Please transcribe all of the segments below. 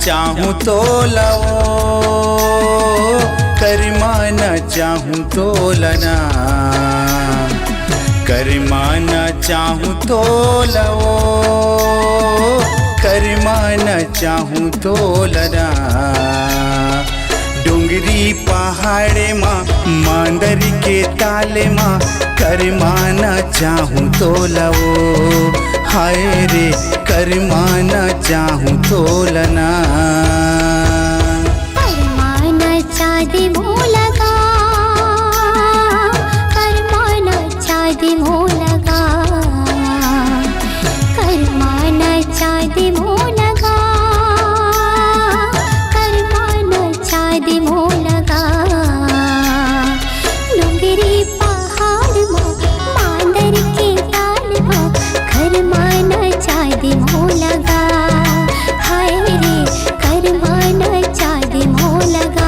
चाहूँ तो लवो, करमाना चाहूँ तो लना, करमाना चाहूँ तो लवो, करमाना चाहूँ तो लना। डोंगरी पहाड़े माँ मांदर के ताले माँ, करमाना चाहूँ तो लवो, हाय रे करमाना चाहूँ तो लना। करमाना चाँदी मोलगा, करमाना चाँदी मोलगा, करमाना चाँदी मोलगा, करमाना चाँदी मोलगा। डोंगरी पहाड़ माँ मांदर के ताल माँ, करमाना चाँदी मोलगा, हाय रे करमाना चाँदी मोलगा।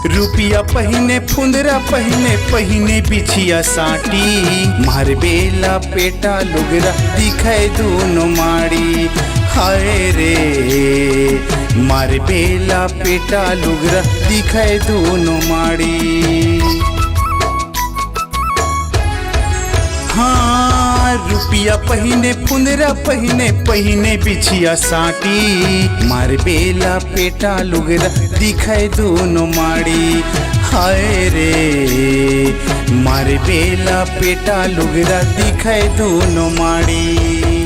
रुपिया पहिने फुंदरा पहिने पहिने बिछिया साटी, मार बेला पेटा लुगरा दिखाए दोनों माड़ी, हाय रे मार बेला पेटा लुगरा दिखाए दोनों माड़ी। हाँ रुपिया पहिने फुंदरा पहिने पहिने बिछिया साटी, मार बेला पेटा लुगरा दिखाए दोनों माड़ी, हाय रे मार बेला पेटा लुगरा दिखाए दोनों माड़ी।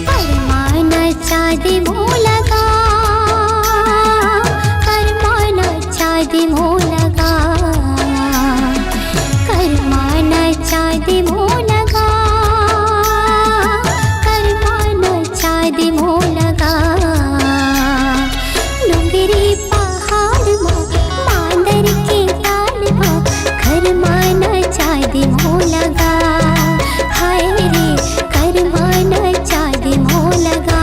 करमाना चाँदी मोलगा, करमाना चाँदी मोलगा, करमाना चाँदी मोलगा, करमाना चाँदी मोलगा। डोंगरी पहाड़ माँ मांदर के ताल माँ, करमाना चाँदी मोलगा, हाय रे करमाना चाँदी मोलगा।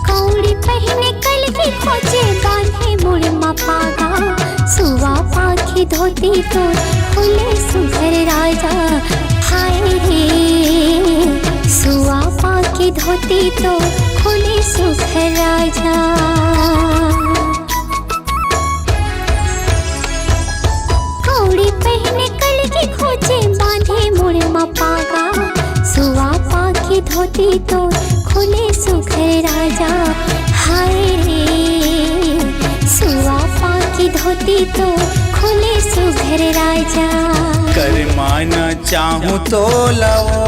कौड़ी पहने कल की खोजे बांधे मुड़ मपागा, सुवा पाखी धोती तो खुले सुघर राजा, हाय रे सुवा पाखी धोती तो खुले सुघर राजा। कौड़ी पहने कल की खोजे बांधे मुड़ मपागा, सुवा पाखी धोती तो खुले सुघर राजा, हाय रे सुवा पाखी धोती तो खुले सुघर राजा। करमाना चाहूँ तो लवो,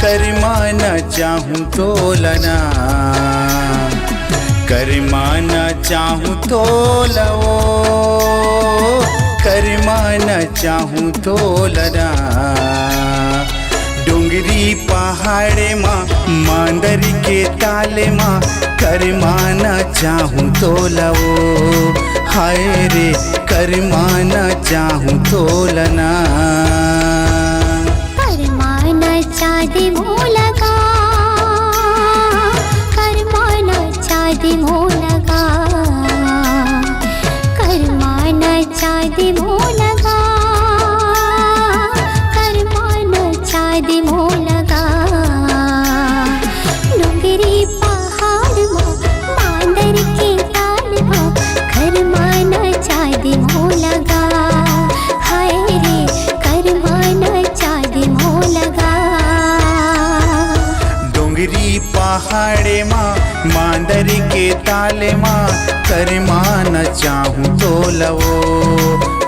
करमाना चाहूँ तो लना, करमाना चाहूँ तो लवो, करमाना चाहूँ तो लना। डोंगरी पहाड़े माँ मांदर के ताले माँ, करमाना चाहूँ तो लवो, हाय रे करमाना चाहूँ तो लना। करमाना चाँदी मोलगा, करमाना चाँदी मोलगा, ताले माँ कर मान चाहूँ तो लवो